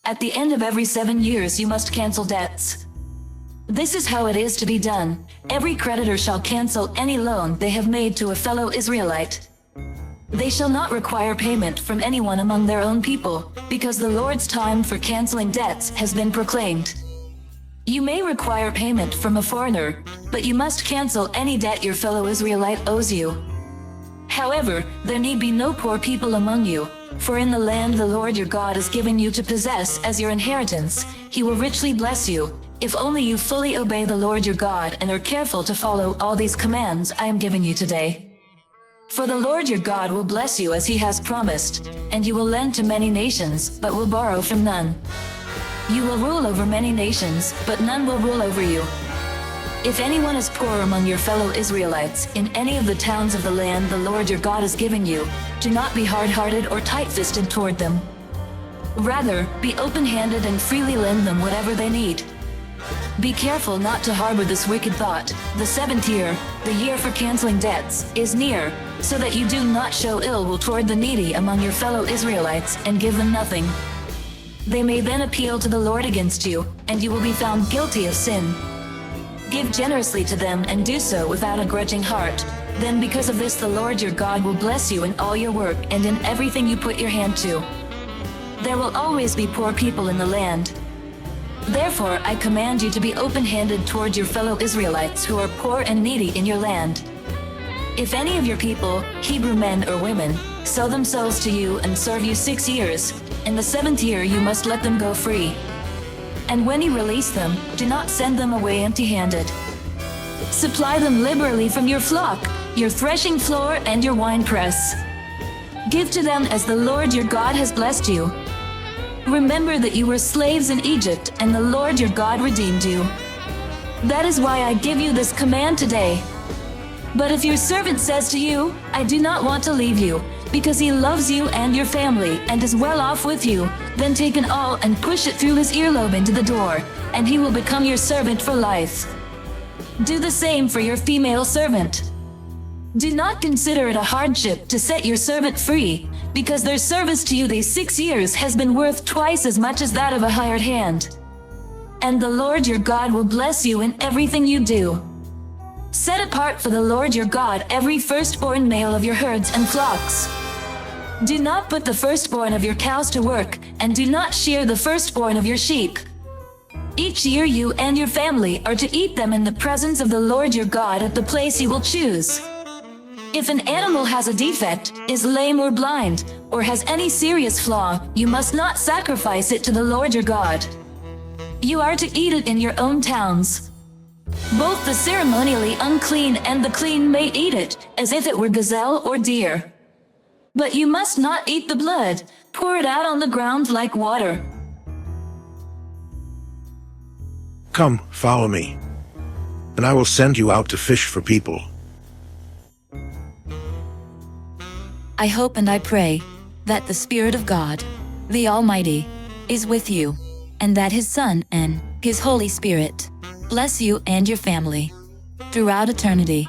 At the end of every 7 years you must cancel debts. This is how it is to be done. Every creditor shall cancel any loan they have made to a fellow Israelite. They shall not require payment from anyone among their own people, because the Lord's time for canceling debts has been proclaimed. You may require payment from a foreigner, but you must cancel any debt your fellow Israelite owes you. However, there need be no poor people among you, for in the land the Lord your God is giving you to possess as your inheritance, He will richly bless you, if only you fully obey the Lord your God and are careful to follow all these commands I am giving you today. For the Lord your God will bless you as He has promised, and you will lend to many nations, but will borrow from none. You will rule over many nations, but none will rule over you. If anyone is poor among your fellow Israelites in any of the towns of the land the Lord your God is giving you, do not be hard-hearted or tight-fisted toward them. Rather, be open-handed and freely lend them whatever they need. Be careful not to harbor this wicked thought: the 7th year, the year for canceling debts, is near, so that you do not show ill will toward the needy among your fellow Israelites and give them nothing. They may then appeal to the Lord against you, and you will be found guilty of sin. Give generously to them and do so without a grudging heart. Then because of this the Lord your God will bless you in all your work and in everything you put your hand to. There will always be poor people in the land. Therefore I command you to be open-handed toward your fellow Israelites who are poor and needy in your land. If any of your people, Hebrew men or women, sell themselves to you and serve you 6 years, in the 7th year you must let them go free. And when you release them, do not send them away empty-handed. Supply them liberally from your flock, your threshing floor and your winepress. Give to them as the Lord your God has blessed you. Remember that you were slaves in Egypt, and the Lord your God redeemed you. That is why I give you this command today. But if your servant says to you, I do not want to leave you, because he loves you and your family and is well off with you, then take an awl and push it through his earlobe into the door, and he will become your servant for life. Do the same for your female servant. Do not consider it a hardship to set your servant free, because their service to you these 6 years has been worth twice as much as that of a hired hand. And the Lord your God will bless you in everything you do. Set apart for the Lord your God every firstborn male of your herds and flocks. Do not put the firstborn of your cows to work, and do not shear the firstborn of your sheep. Each year you and your family are to eat them in the presence of the Lord your God at the place you will choose. If an animal has a defect, is lame or blind, or has any serious flaw, you must not sacrifice it to the Lord your God. You are to eat it in your own towns. Both the ceremonially unclean and the clean may eat it, as if it were gazelle or deer. But you must not eat the blood. Pour it out on the ground like water. Come, follow me, and I will send you out to fish for people. I hope and I pray that the Spirit of God, the Almighty, is with you, and that His Son and His Holy Spirit bless you and your family throughout eternity.